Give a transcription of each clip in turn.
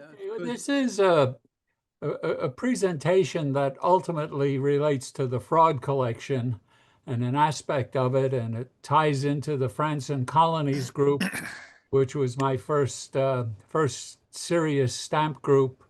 Okay, well, this is a presentation that ultimately relates to the fraud collection and an aspect of it, and it ties into the France and Colonies group, which was my first serious stamp group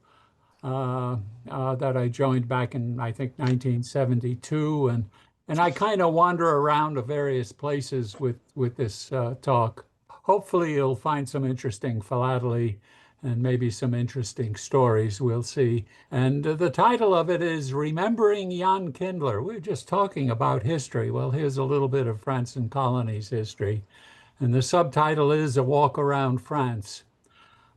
that I joined back in, I think, 1972, and I kind of wander around to various places with this talk. Hopefully, you'll find some interesting philately and maybe some interesting stories. We'll see. And the title of it is Remembering Jan Kindler. We're just talking about history. Well, here's a little bit of France and Colonies history. And the subtitle is A Walk Around France.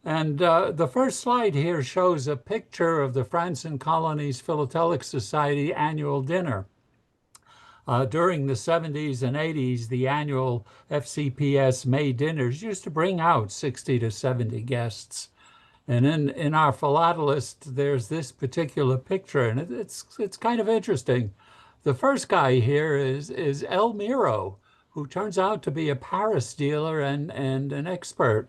And the first slide here shows a picture of the France and Colonies Philatelic Society annual dinner. During the 70s and 80s, the annual FCPS May dinners used to bring out 60 to 70 guests. And in our philatelist, there's this particular picture, and it's kind of interesting. The first guy here is El Miro, who turns out to be a Paris dealer and an expert.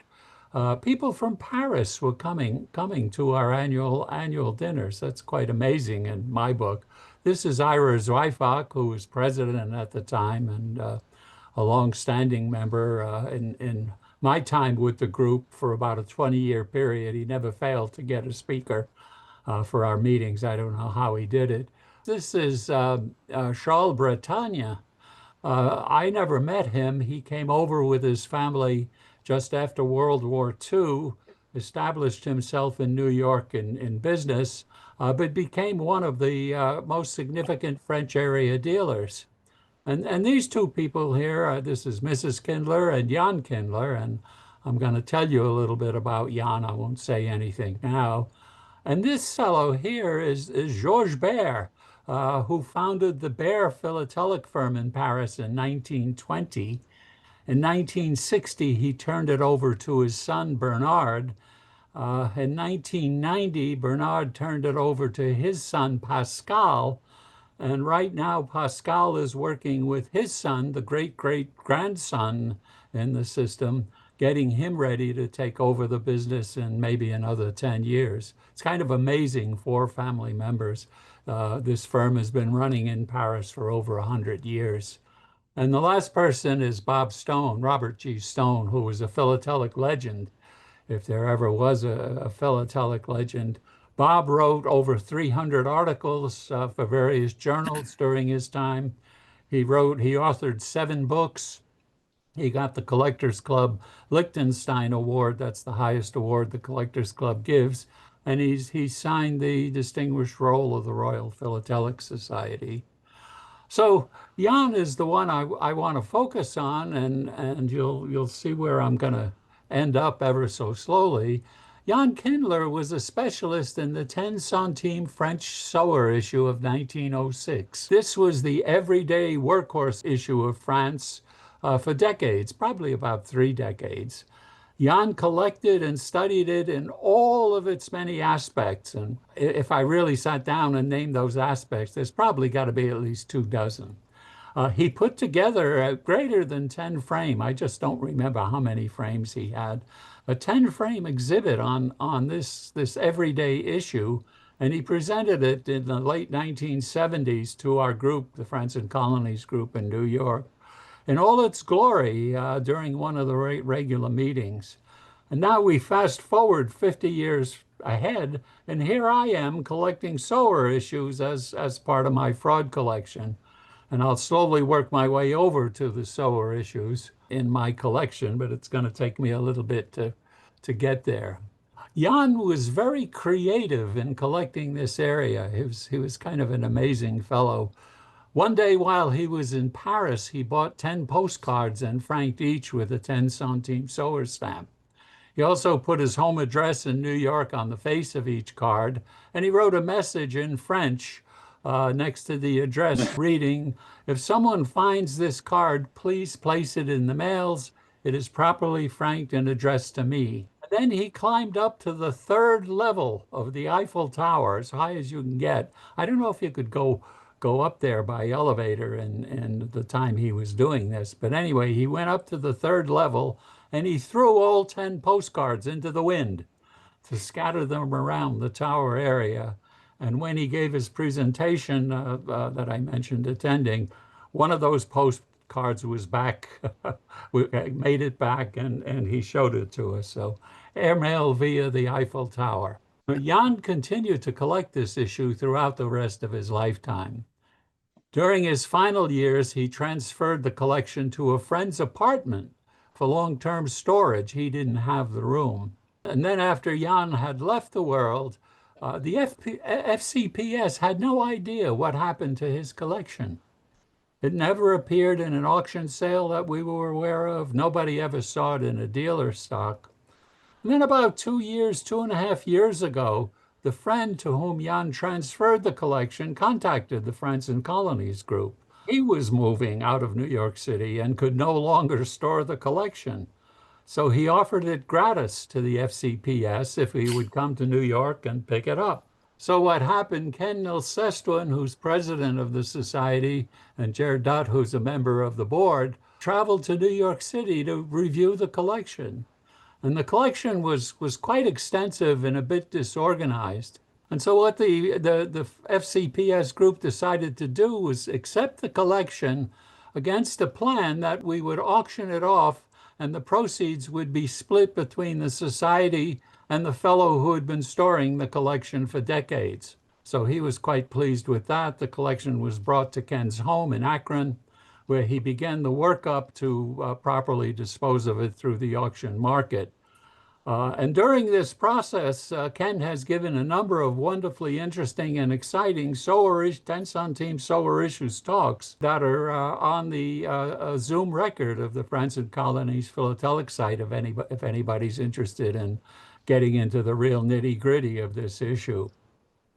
People from Paris were coming to our annual dinners. That's quite amazing in my book. This is Ira Zweifach, who was president at the time and a long-standing member in my time with the group for about a 20-year period. He never failed to get a speaker for our meetings. I don't know how he did it. This is Charles Bretagne. I never met him. He came over with his family just after World War II, established himself in New York in business, but became one of the most significant French area dealers. And these two people here, this is Mrs. Kindler and Jan Kindler, and I'm going to tell you a little bit about Jan. I won't say anything now. And this fellow here is Georges Baer, who founded the Baer Philatelic firm in Paris in 1920. In 1960, he turned it over to his son, Bernard. In 1990, Bernard turned it over to his son, Pascal. And right now, Pascal is working with his son, the great-great-grandson in the system, getting him ready to take over the business in maybe another 10 years. It's kind of amazing, 4 family members. This firm has been running in Paris for over 100 years. And the last person is Bob Stone, Robert G. Stone, who was a philatelic legend, if there ever was a philatelic legend. Bob wrote over 300 articles for various journals during his time. He authored 7 books. He got the Collectors Club Liechtenstein Award. That's the highest award the Collectors Club gives. And he signed the Distinguished Roll of the Royal Philatelic Society. So Jan is the one I want to focus on, and you'll see where I'm going to end up ever so slowly. Jan Kindler was a specialist in the 10 centime French Sower issue of 1906. This was the everyday workhorse issue of France for decades, probably about 3 decades. Jan collected and studied it in all of its many aspects. And if I really sat down and named those aspects, there's probably got to be at least 2 dozen. He put together a greater than 10 frame. I just don't remember how many frames he had. A 10 frame exhibit on this everyday issue. And he presented it in the late 1970s to our group, the France and Colonies group in New York, in all its glory during one of the regular meetings. And now we fast forward 50 years ahead, and here I am collecting Sower issues as part of my fraud collection. And I'll slowly work my way over to the Sower issues in my collection, but it's going to take me a little bit to get there. Jan was very creative in collecting this area. He was kind of an amazing fellow. One day while he was in Paris, he bought 10 postcards and franked each with a 10 centime Sower stamp. He also put his home address in New York on the face of each card, and he wrote a message in French next to the address reading, "If someone finds this card, please place it in the mails. It is properly franked and addressed to me." And then he climbed up to the 3rd level of the Eiffel Tower, as high as you can get. I don't know if you could go up there by elevator in the time he was doing this. But anyway, he went up to the 3rd level and he threw all 10 postcards into the wind. to scatter them around the tower area. And when he gave his presentation that I mentioned attending, one of those postcards was back. We made it back, and he showed it to us. So airmail via the Eiffel Tower. Jan continued to collect this issue throughout the rest of his lifetime. During his final years, he transferred the collection to a friend's apartment for long-term storage. He didn't have the room. And then after Jan had left the world, the FCPS had no idea what happened to his collection. It never appeared in an auction sale that we were aware of. Nobody ever saw it in a dealer stock. And then about 2.5 years ago, the friend to whom Jan transferred the collection contacted the France and Colonies group. He was moving out of New York City and could no longer store the collection. So he offered it gratis to the FCPS if he would come to New York and pick it up. So what happened, Ken Nilsestuen, who's president of the society, and Ger Dutt, who's a member of the board, traveled to New York City to review the collection. And the collection was quite extensive and a bit disorganized. And so what the FCPS group decided to do was accept the collection against a plan that we would auction it off and the proceeds would be split between the society and the fellow who had been storing the collection for decades. So he was quite pleased with that. The collection was brought to Ken's home in Akron, where he began the workup to properly dispose of it through the auction market. And during this process, Ken has given a number of wonderfully interesting and exciting 10-centime sower issues talks that are on the Zoom record of the France and Colonies philatelic site if anybody's interested in getting into the real nitty-gritty of this issue.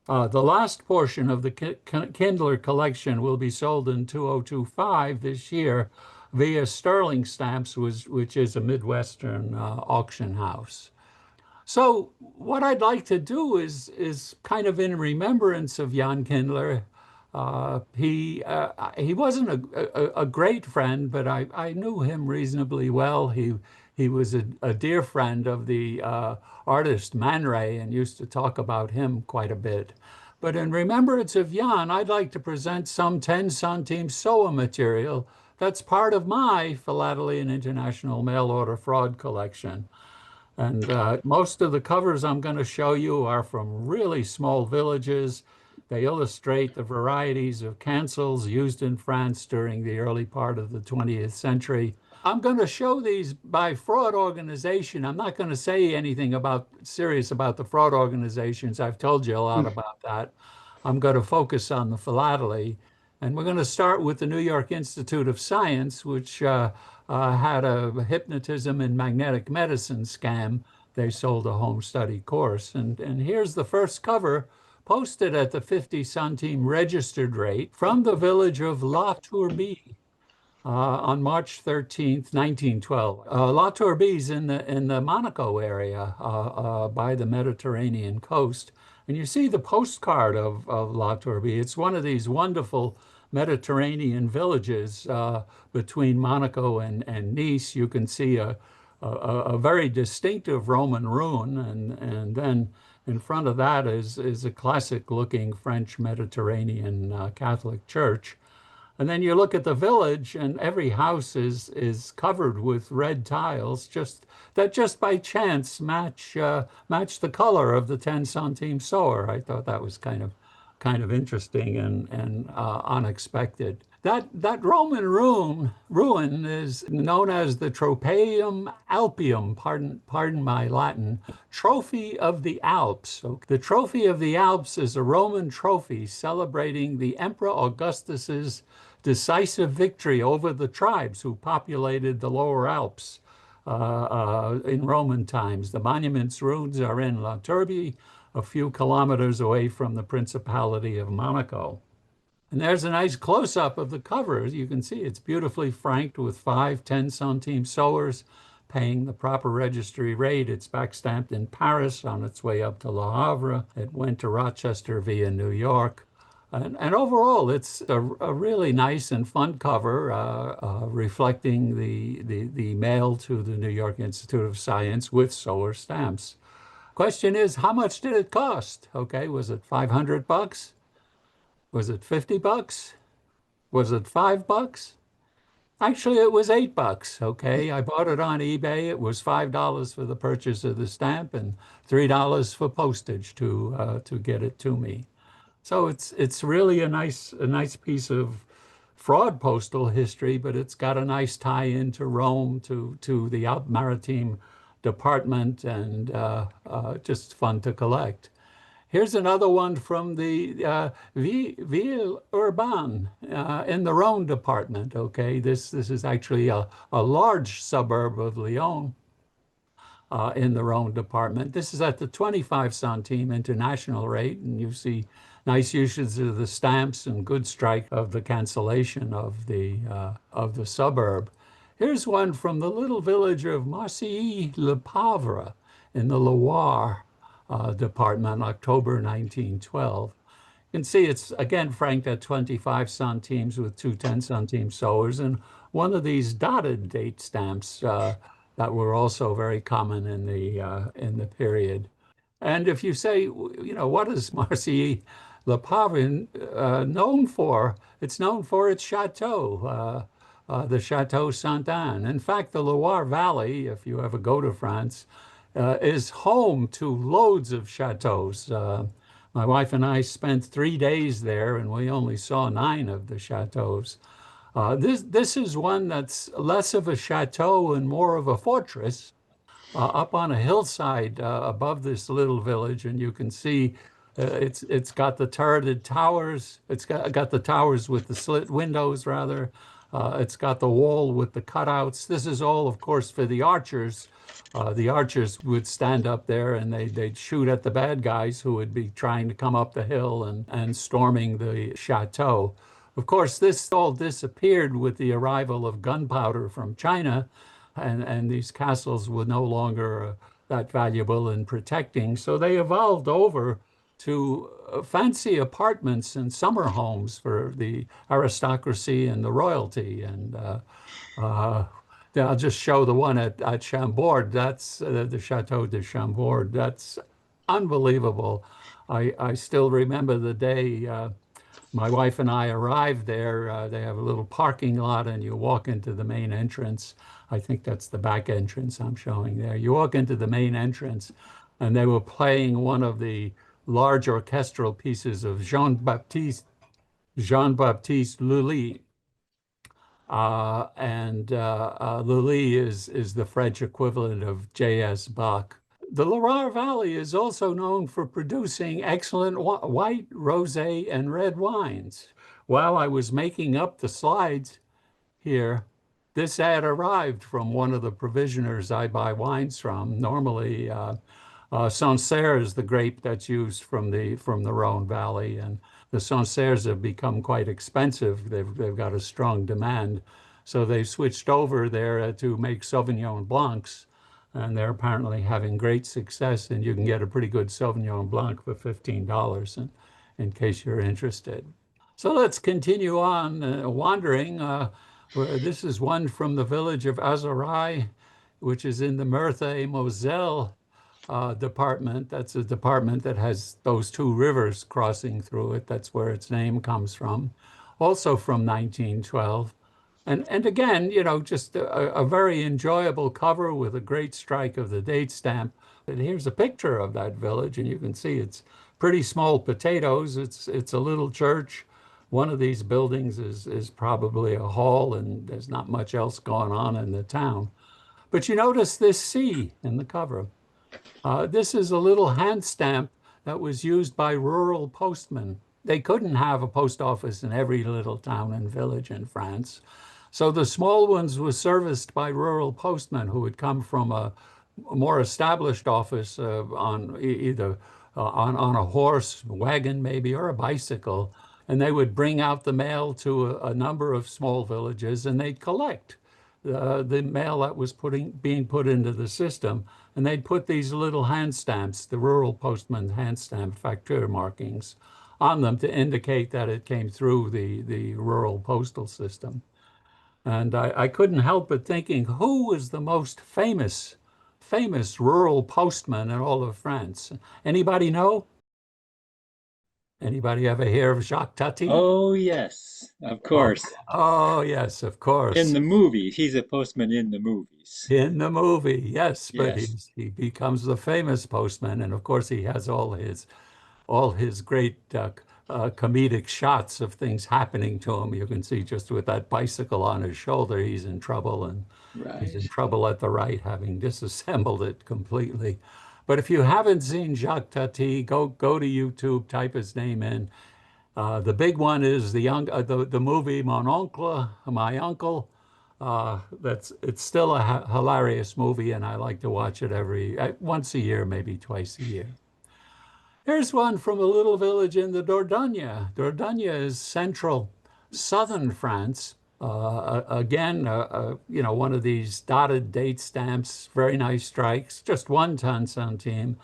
The last portion of the Kindler collection will be sold in 2025 this year via Sterling Stamps, which is a Midwestern auction house. So what I'd like to do is kind of in remembrance of Jan Kindler. He wasn't a great friend, but I knew him reasonably well. He was a dear friend of the artist Mann and used to talk about him quite a bit. But in remembrance of Jan, I'd like to present some 10-centime Sower material that's part of my Philately and International Mail Order Fraud collection. And most of the covers I'm going to show you are from really small villages. They illustrate the varieties of cancels used in France during the early part of the 20th century. I'm going to show these by fraud organization. I'm not going to say anything serious about the fraud organizations. I've told you a lot about that. I'm going to focus on the philately. And we're going to start with the New York Institute of Science, which had a hypnotism and magnetic medicine scam. They sold a home study course. And here's the first cover posted at the 50-centime registered rate from the village of La Tourbie on March 13th, 1912. La Tourbie is in the Monaco area by the Mediterranean coast. And you see the postcard of La Tourbie. It's one of these wonderful Mediterranean villages between Monaco and Nice. You can see a very distinctive Roman ruin, and then in front of that is a classic-looking French Mediterranean Catholic church. And then you look at the village, and every house is covered with red tiles, just by chance match the color of the 10-centime sower. I thought that was kind of interesting and unexpected. That Roman ruin is known as the Tropaeum Alpium, pardon my Latin, Trophy of the Alps. So the Trophy of the Alps is a Roman trophy celebrating the Emperor Augustus's decisive victory over the tribes who populated the lower Alps in Roman times. The monument's ruins are in La Tourbie, a few kilometers away from the Principality of Monaco. And there's a nice close-up of the cover. You can see it's beautifully franked with 5 10-centime sowers paying the proper registry rate. It's backstamped in Paris on its way up to Le Havre. It went to Rochester via New York. And overall, it's a really nice and fun cover reflecting the mail to the New York Institute of Science with sower stamps. Of Question is, how much did it cost? Okay, was it 500 bucks? Was it 50 bucks? Was it $5? Actually, it was $8. Okay, I bought it on eBay. It was $5 for the purchase of the stamp and $3 for postage to get it to me. So it's really a nice piece of fraud postal history, but it's got a nice tie into Rome to the Maritime Department and just fun to collect. Here's another one from the Ville Urbaine in the Rhone department. Okay, this is actually a large suburb of Lyon in the Rhone department. This is at the 25 centime international rate, and you see nice uses of the stamps and good strike of the cancellation of the suburb. Here's one from the little village of Marcilly-le-Poivre in the Loire department, October 1912. You can see it's again franked at 25 centimes with two 10-centime sowers and one of these dotted date stamps that were also very common in the period. And if you say, what is Marcilly-le-Poivre known for? It's known for its chateau, the Château Saint-Anne. In fact, the Loire Valley, if you ever go to France, is home to loads of chateaus. My wife and I spent 3 days there, and we only saw 9 of the chateaus. This is one that's less of a chateau and more of a fortress up on a hillside above this little village, and you can see it's got the turreted towers. It's got the towers with the slit windows, rather. It's got the wall with the cutouts. This is all, of course, for the archers. The archers would stand up there and they'd shoot at the bad guys who would be trying to come up the hill and storming the chateau. Of course, this all disappeared with the arrival of gunpowder from China, and these castles were no longer that valuable in protecting. So they evolved over to fancy apartments and summer homes for the aristocracy and the royalty. And I'll just show the one at Chambord. That's the Chateau de Chambord. That's unbelievable. I still remember the day my wife and I arrived there. They have a little parking lot, and you walk into the main entrance. I think that's the back entrance I'm showing there. You walk into the main entrance, and they were playing one of the large orchestral pieces of Jean-Baptiste Lully. And Lully is the French equivalent of J.S. Bach. The Loire Valley is also known for producing excellent white, rosé, and red wines. While I was making up the slides here, this ad arrived from one of the provisioners I buy wines from. Normally, Sancerre is the grape that's used from the Rhone Valley, and the Sancerres have become quite expensive. They've got a strong demand, so they've switched over there to make Sauvignon Blancs, and they're apparently having great success. And you can get a pretty good Sauvignon Blanc for $15 in case you're interested. So let's continue on wandering. This is one from the village of Azoray, which is in the Meurthe-et-Moselle department. That's a department that has those two rivers crossing through it. That's where its name comes from. Also from 1912. And again, just a very enjoyable cover with a great strike of the date stamp. And here's a picture of that village, and you can see it's pretty small potatoes. It's a little church. One of these buildings is probably a hall, and there's not much else going on in the town. But you notice this C in the cover. This is a little hand stamp that was used by rural postmen. They couldn't have a post office in every little town and village in France. So the small ones were serviced by rural postmen who would come from a more established office on either on a horse, wagon maybe, or a bicycle. And they would bring out the mail to a number of small villages, and they'd collect the mail that was being put into the system. And they'd put these little hand stamps, the rural postman hand stamp facteur markings, on them to indicate that it came through the rural postal system. And I couldn't help but thinking, who was the most famous famous rural postman in all of France. Anybody know? Anybody ever hear of Jacques Tati? Oh, yes, of Oh, course. oh yes, of In course. the movie, he's a postman in the movies. In the movie, yes, but Yes, he becomes the famous postman, and of course he has all his great comedic shots of things happening to him. You can see just with that bicycle on his shoulder, he's in trouble, and he's in right. trouble at the right, having disassembled it completely. But if you haven't seen Jacques Tati, go to YouTube, type his name in. The big one is the movie Mon Oncle, My Uncle. That's it's still a hilarious movie, and I like to watch it every once a year, maybe twice a year. Here's one from a little village in the Dordogne. Dordogne is central, southern France. Again, one of these dotted date stamps, very nice strikes, just 1 ton centime.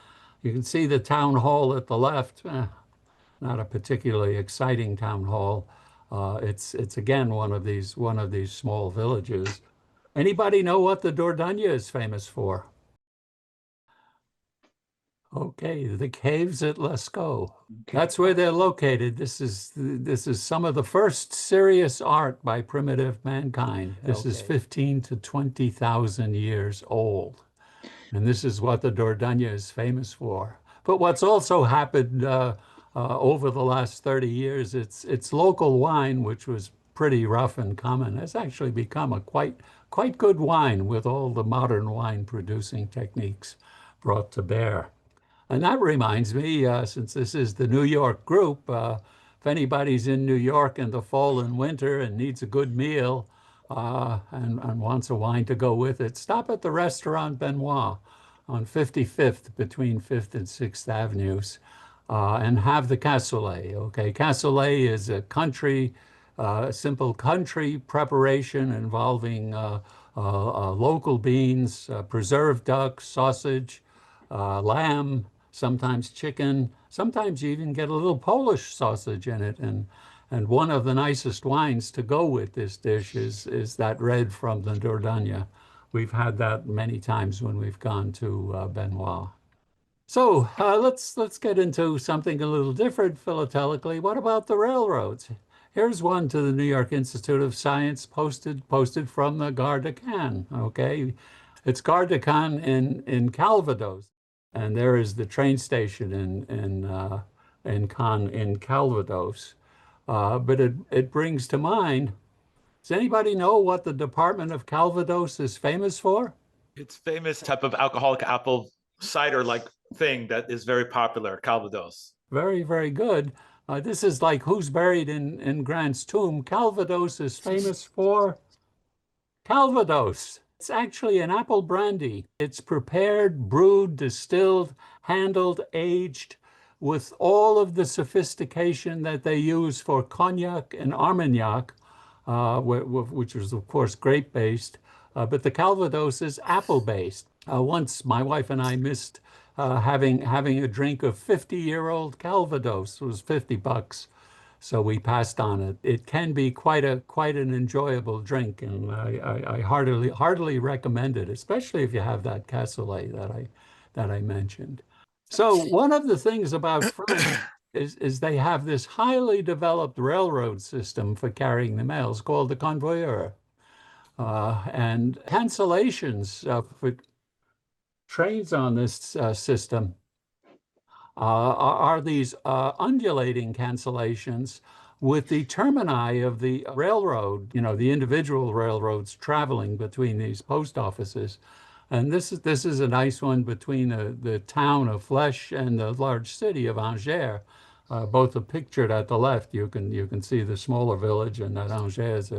You can see the town hall at the left. Not a particularly exciting town hall. It's again one of these small villages. Anybody know what the Dordogne is famous for? Okay, the caves at Lascaux. Okay. That's where they're located. This is some of the first serious art by primitive mankind. This is Okay. 15 to 20,000 years old. And this is what the Dordogne is famous for. But what's also happened over the last 30 years, its local wine, which was pretty rough and common, has actually become a quite good wine with all the modern wine producing techniques brought to bear. And that reminds me, since this is the New York group, if anybody's in New York in the fall and winter and needs a good meal and wants a wine to go with it, stop at the restaurant Benoit on 55th between 5th and 6th Avenues and have the cassoulet. Okay, cassoulet is a simple country preparation involving local beans, preserved duck, sausage, lamb, sometimes chicken. Sometimes you even get a little Polish sausage in it. And one of the nicest wines to go with this dish is that red from the Dordogne. We've had that many times when we've gone to Benoit. So let's get into something a little different philatelically. What about the railroads? Here's one to the New York Institute of Science posted from the Gare de Cannes. Okay, it's Gare de Cannes in Calvados, and there is the train station in Cannes in Calvados. But it brings to mind. Does anybody know what the Department of Calvados is famous for? It's famous type of alcoholic apple cider like thing that is very popular, Calvados. Very, very good. This is like who's buried in Grant's tomb. Calvados is famous for Calvados. It's actually an apple brandy. It's prepared, brewed, distilled, handled, aged with all of the sophistication that they use for cognac and Armagnac, which is, of course, grape-based. But the Calvados is apple-based. Once my wife and I missed having a drink of 50-year-old Calvados. It was $50, so we passed on it. It can be quite an enjoyable drink, and I heartily recommend it, especially if you have that cassoulet that I mentioned. So one of the things about France is they have this highly developed railroad system for carrying the mails called the convoyeur. And cancellations for trains on this system are these undulating cancellations with the termini of the railroad, the individual railroads traveling between these post offices. And this is a nice one between the town of Flèche and the large city of Angers. Both are pictured at the left. You can see the smaller village, and that Angers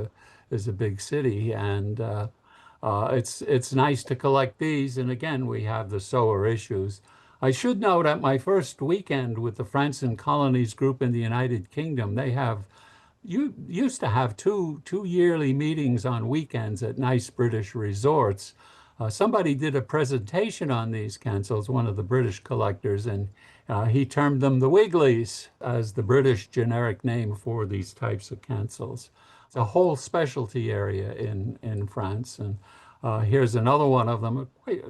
is a big city. And it's nice to collect these. And again, we have the sower issues. I should note at my first weekend with the France and Colonies group in the United Kingdom, you used to have two yearly meetings on weekends at nice British resorts. Somebody did a presentation on these cancels, one of the British collectors, and he termed them the Wigglies as the British generic name for these types of cancels. It's a whole specialty area in France, and here's another one of them,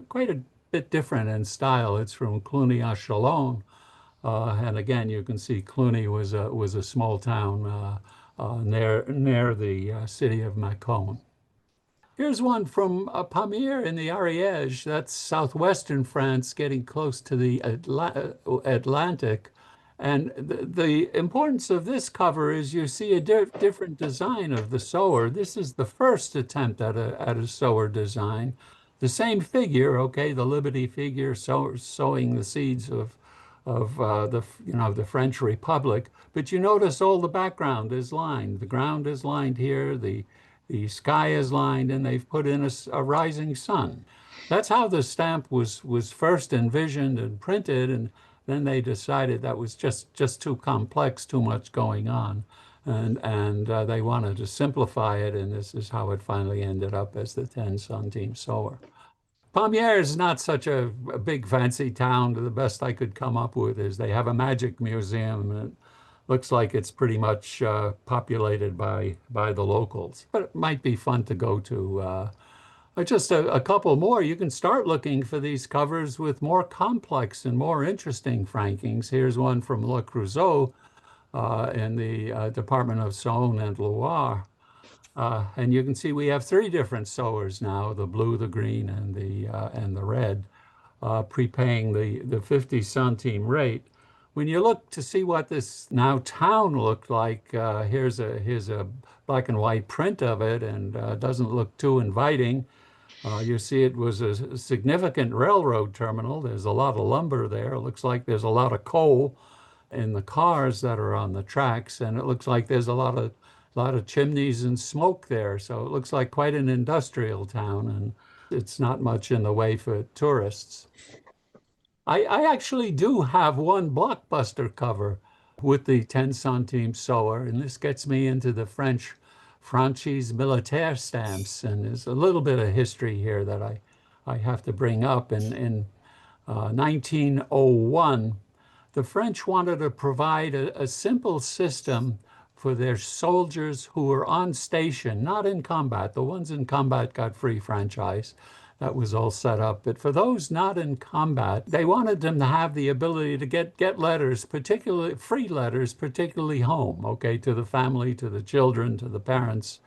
quite a bit different in style. It's from Cluny-Chalon. And again, you can see Cluny was a small town near the city of Mâcon. Here's one from Pamiers in the Ariège. That's southwestern France, getting close to the Atlantic. And the importance of this cover is you see a different design of the sower. This is the first attempt at a sower design. The same figure, okay, the Liberty figure sowing the seeds of the French Republic. But you notice all the background is lined. The ground is lined here. The sky is lined, and they've put in a rising sun. That's how the stamp was first envisioned and printed, and then they decided that was just too complex, too much going on, and they wanted to simplify it, and this is how it finally ended up as the 10-centime sower. Pamiers is not such a big fancy town. The best I could come up with is they have a magic museum, and it looks like it's pretty much populated by the locals. But it might be fun to go to. Just a couple more. You can start looking for these covers with more complex and more interesting frankings. Here's one from Le Creusot in the Department of Saône and Loire. And you can see we have three different sowers now: the blue, the green, and the red, prepaying the 50 centime rate. When you look to see what this now town looked like, here's a black and white print of it, and doesn't look too inviting. You see it was a significant railroad terminal. There's a lot of lumber there. It looks like there's a lot of coal in the cars that are on the tracks, and it looks like there's a lot of chimneys and smoke there. So it looks like quite an industrial town, and it's not much in the way for tourists. I actually do have one blockbuster cover with the 10-centime sower, and this gets me into the French franchise militaire stamps, and there's a little bit of history here that I have to bring up. In 1901, the French wanted to provide a simple system for their soldiers who were on station, not in combat. The ones in combat got free franchise. That was all set up. But for those not in combat, they wanted them to have the ability to get letters, particularly free letters, particularly home, okay, to the family, to the children, to the parents,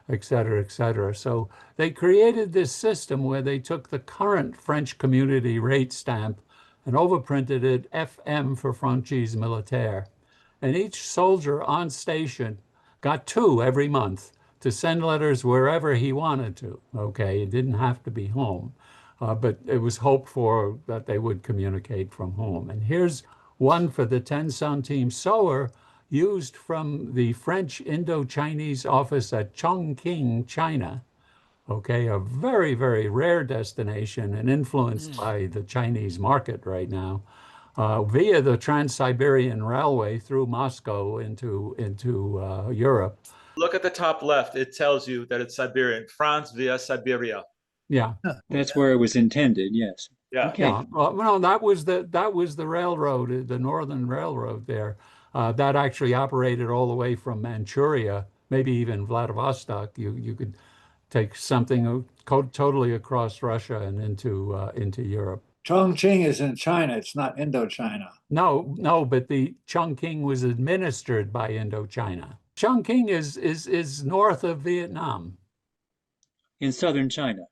et cetera, et cetera. So they created this system where they took the current French community rate stamp and overprinted it FM for franchise militaire. And each soldier on station got two every month to send letters wherever he wanted to. Okay, it didn't have to be home, but it was hoped for that they would communicate from home. And here's one for the 10-centime sower, used from the French Indo-Chinese office at Chongqing, China. Okay, a very, very rare destination and influenced by the Chinese market right now, via the Trans-Siberian Railway through Moscow into Europe. Look at the top left. It tells you that it's Siberian. France via Siberia. Yeah, That's where it was intended, yes. Yeah. Okay. yeah. Well, no, that was the railroad, the Northern Railroad there. That actually operated all the way from Manchuria, maybe even Vladivostok. You could take something totally across Russia and into Europe. Chongqing is in China. It's not Indochina. No, but the Chongqing was administered by Indochina. Chongqing is north of Vietnam. In southern China.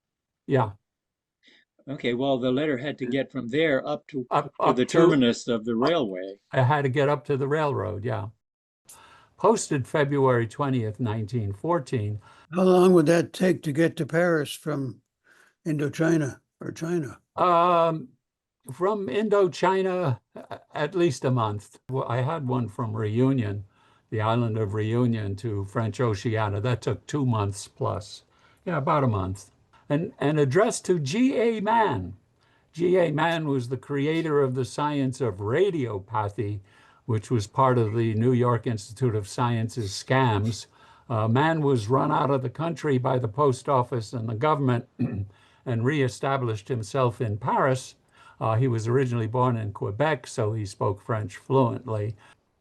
Yeah. Okay, well, the letter had to get from there up to the to- terminus of the railway. I had to get up to the railroad, yeah. Posted February 20th, 1914. How long would that take to get to Paris from Indochina or China? From Indochina, at least a month. Well, I had one from Reunion, the island of Reunion, to French Oceania. That took 2 months plus. Yeah, about a month. And addressed to G.A. Mann. G.A. Mann was the creator of the science of radiopathy, which was part of the New York Institute of Science's scams. Mann was run out of the country by the post office and the government and reestablished himself in Paris. He was originally born in Quebec, so he spoke French fluently.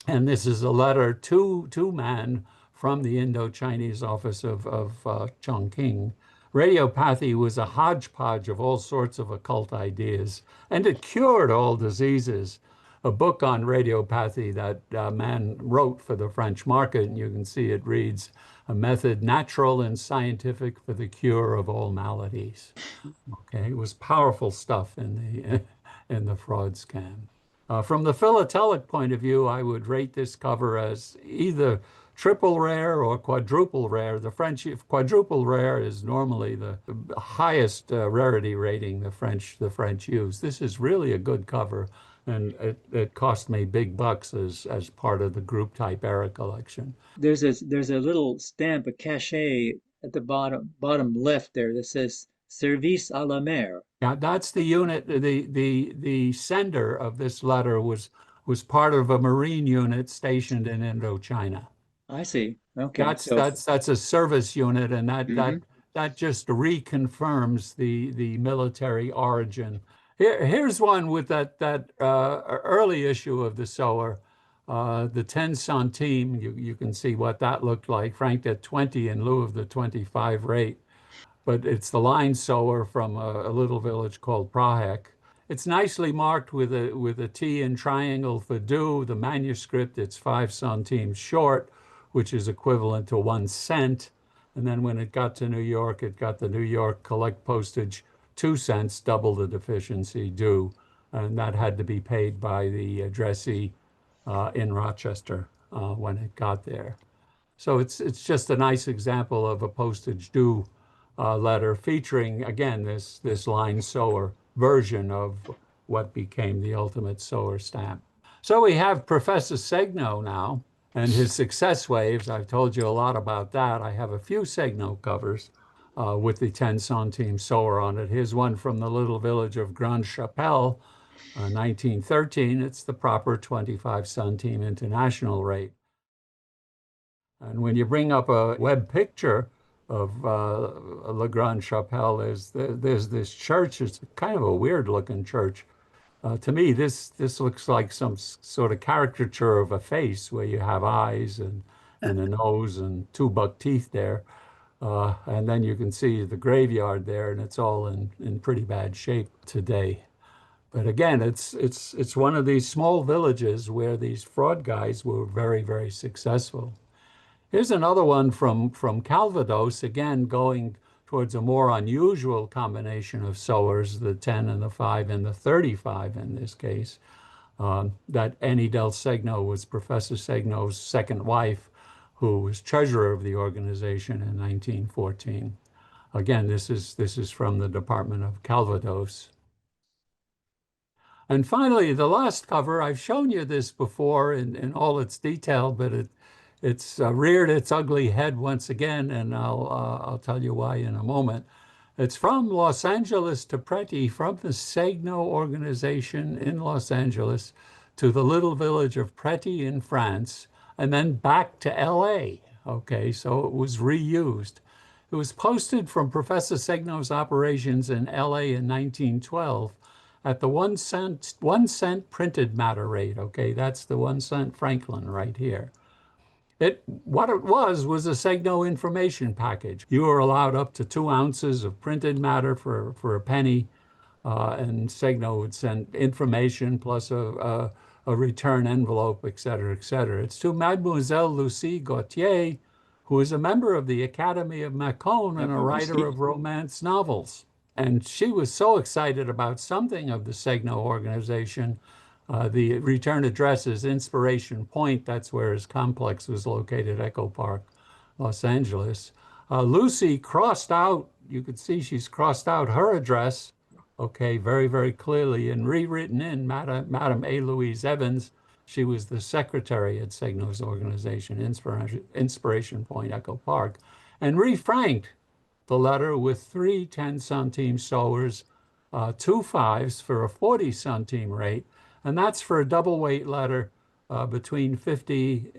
And this is a letter to Mann from the Indo-Chinese office of Chongqing, Radiopathy was a hodgepodge of all sorts of occult ideas, and it cured all diseases. A book on radiopathy that Mann wrote for the French market, and you can see it reads, "A method natural and scientific for the cure of all maladies." Okay, it was powerful stuff in the fraud scam. From the philatelic point of view, I would rate this cover as either triple rare or quadruple rare. The French quadruple rare is normally the highest rarity rating the French use. This is really a good cover, and it cost me big bucks as part of the group type era collection. There's a little stamp, a cachet at the bottom left there that says Service à la mer. Yeah, that's the unit. The sender of this letter was part of a Marine unit stationed in Indochina. I see. Okay. That's a service unit, and Mhm. that just reconfirms the military origin. Here's one with that early issue of the Sower, the 10 centime. You can see what that looked like, franked at 20 in lieu of the 25 rate. But it's the line sower from a little village called Prahek. It's nicely marked with a T in triangle for due. The manuscript, it's 5 centimes short, which is equivalent to 1 cent. And then when it got to New York, it got the New York collect postage 2 cents, double the deficiency due. And that had to be paid by the addressee in Rochester when it got there. So it's just a nice example of a postage due letter featuring, again, this line sower version of what became the ultimate sower stamp. So we have Professor Segno now and his success waves. I've told you a lot about that. I have a few Segno covers with the 10 centime sower on it. Here's one from the little village of Grande Chapelle, 1913. It's the proper 25 centime international rate. And when you bring up a web picture of La Grande Chapelle, there's this church. It's kind of a weird looking church. To me, this looks like some sort of caricature of a face where you have eyes and a nose and 2 buck teeth there. And then you can see the graveyard there, and it's all in pretty bad shape today. But again, it's one of these small villages where these fraud guys were very, very successful. Here's another one from Calvados, again going towards a more unusual combination of sowers, the 10 and the 5 and the 35 in this case. That Annie del Segno was Professor Segno's second wife, who was treasurer of the organization in 1914. Again, this is from the Department of Calvados. And finally, the last cover, I've shown you this before in all its detail, but it's reared its ugly head once again, and I'll tell you why in a moment. It's from Los Angeles to Preti, from the Segno organization in Los Angeles to the little village of Preti in France, and then back to LA. Okay, so it was reused. It was posted from Professor Segno's operations in LA in 1912 at the 1 cent printed matter rate. Okay, that's the 1 cent Franklin right here. What it was a Segno information package. You were allowed up to 2 ounces of printed matter for a penny, and Segno would send information plus a return envelope, et cetera, et cetera. It's to Mademoiselle Lucie Gautier, who is a member of the Academy of Macon and a writer of romance novels. And she was so excited about something of the Segno organization. The return address is Inspiration Point. That's where his complex was located, Echo Park, Los Angeles. Lucy crossed out, you could see she's crossed out her address, okay, very, very clearly, and rewritten in Madame A. Louise Evans. She was the secretary at Segno's organization, Inspiration Point, Echo Park, and refranked the letter with 3 10 centime sowers, 2 5s for a 40 centime rate, and that's for a double weight letter between 15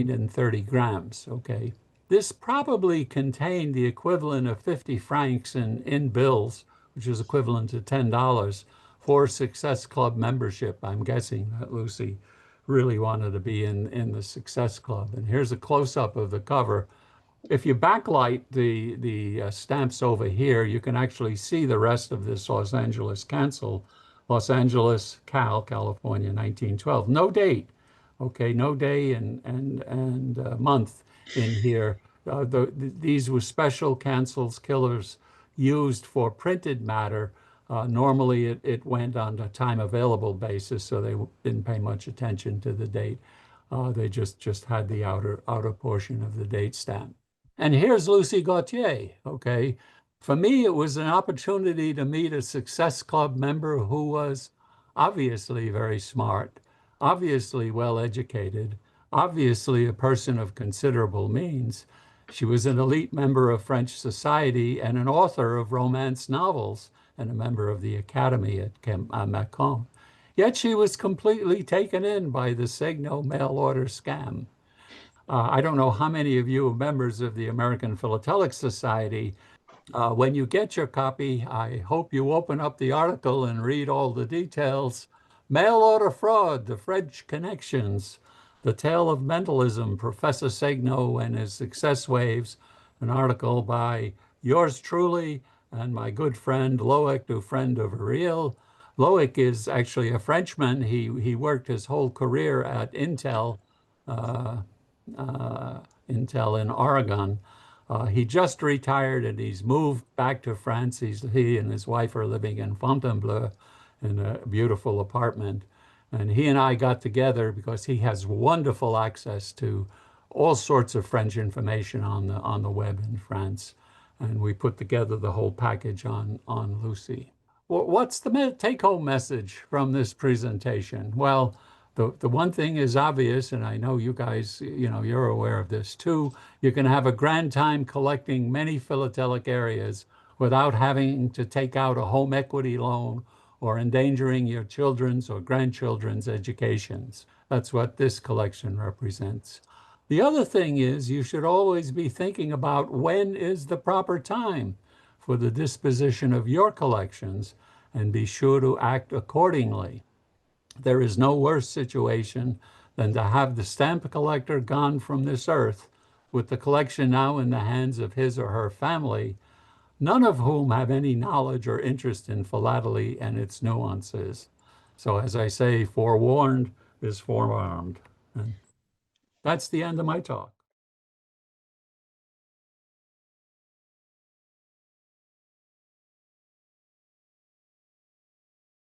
and 30 grams, okay? This probably contained the equivalent of 50 francs in bills, which is equivalent to $10 for Success Club membership. I'm guessing that Lucy really wanted to be in the Success Club. And here's a close-up of the cover. if you backlight the stamps over here, you can actually see the rest of this Los Angeles cancel. Los Angeles, California, 1912. No date, okay, no day and month in here. These were special cancels killers used for printed matter. Normally, it went on a time available basis, so they didn't pay much attention to the date. They just had the outer portion of the date stamp. And here's Lucy Gautier, okay? For me, it was an opportunity to meet a Success Club member who was obviously very smart, obviously well-educated, obviously a person of considerable means. She was an elite member of French society and an author of romance novels and a member of the Academy at Macon. Yet she was completely taken in by the Segno mail order scam. I don't know how many of you are members of the American Philatelic Society. When you get your copy, I hope you open up the article and read all the details. Mail order fraud, the French connections, the tale of mentalism, Professor Segno and his success waves, an article by yours truly and my good friend Loic Dufresne de Variel. Loic is actually a Frenchman. He worked his whole career at Intel in Oregon. He just retired and he's moved back to France. He and his wife are living in Fontainebleau in a beautiful apartment. And he and I got together because he has wonderful access to all sorts of French information on the web in France. And we put together the whole package on Lucy. What's the take-home message from this presentation? Well, the one thing is obvious, and I know you guys, you're aware of this too. You can have a grand time collecting many philatelic areas without having to take out a home equity loan or endangering your children's or grandchildren's educations. That's what this collection represents. The other thing is you should always be thinking about when is the proper time for the disposition of your collections and be sure to act accordingly. There is no worse situation than to have the stamp collector gone from this earth with the collection now in the hands of his or her family, none of whom have any knowledge or interest in philately and its nuances. So as I say, forewarned is forearmed. And that's the end of my talk.